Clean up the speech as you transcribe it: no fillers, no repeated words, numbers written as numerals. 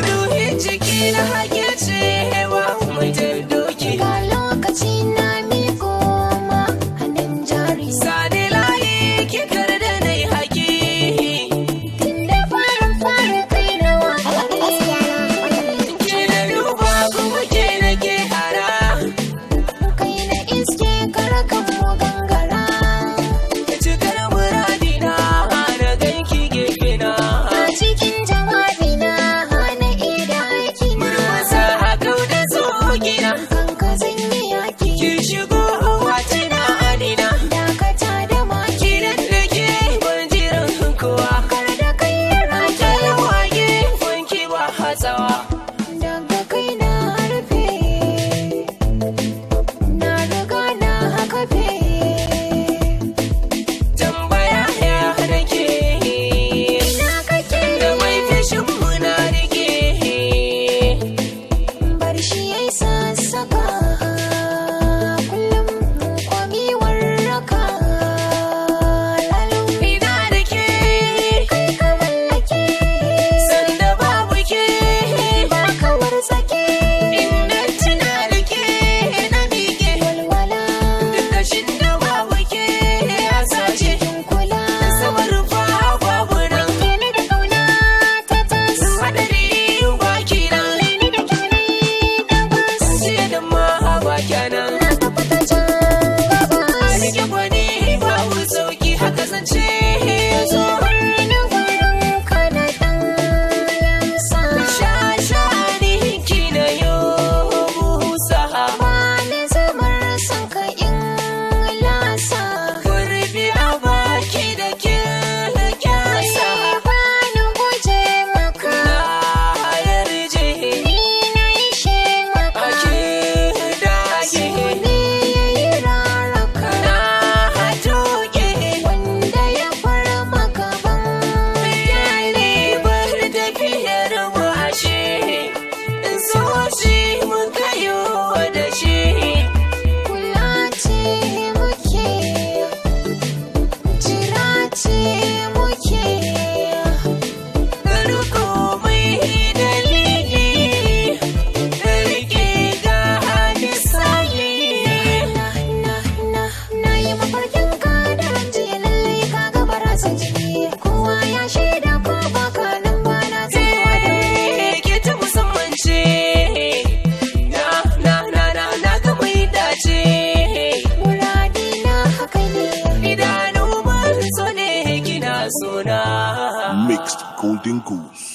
Ruhin jiki na hake ce wa mutum doki. Ga lokaci na miko ma hannun jari. Sani layi kikar da na yi haki. Tunda fara kai na wani. Ke na duba kuma ke na ke hara. Kai na iske karakan mu gangara. Cikar muradina na ganki gefe na. A cikin jawabi na hana ida aiki na. Murmusa haka da tsogina. Kanka zan yi yaki. Ki shigo watina adina. Dakata da maki. Kiran da ke ban jiran kowa. Kar da kai rake. Wage wanki ba hatsawa. Daga kai na harfe. Na riga na kafe. Tambaya ya nake. Ina kake. Da mai fishin muna rike. Bar shi yayi sassaka. Kullum kwami warraka. Lalu Ina da ke. kai ka mallake. Sanda babu ke. Ba ka wartsake. Inda tuna da ke na miƙe. Walwala. Duk kashin da babu ke ya sace. Kula. Samar fa babu nan. Kene da kauna ta tas. Hadari baki nan. Ni da kyale da bas. Jiya da ma ba kyanan. Na tabbata can gabas. Rike gwani babu sauki haka zance ya zo. Wani gurin ka da ɗan yansa. Shashani ki na yau busa. Wani zamar son ka in lasa. Kurbi a baki da ke kyasa. Bani guje maka. Na yarje Ni na ishe maka. ake dage. Ne ya yi raraka. Na hatoke Wanda ya fara maka ban bayani bar tafiyar mu ashe. In so shi mun kayo da shi. kula ce muke. Jira ce muke. Garko mai dalili. Rike ga misali. Na yi mafarkin ka da ran jiya lallai ka ga barasa jiki. Kowa ya shaida ko baka nan ba na tsayawa da wuri. Ke ta musamman ce. Na ga mai dace. Muradina haka ne. Idanu ban so ne kina sona. Mixed Golden Goose.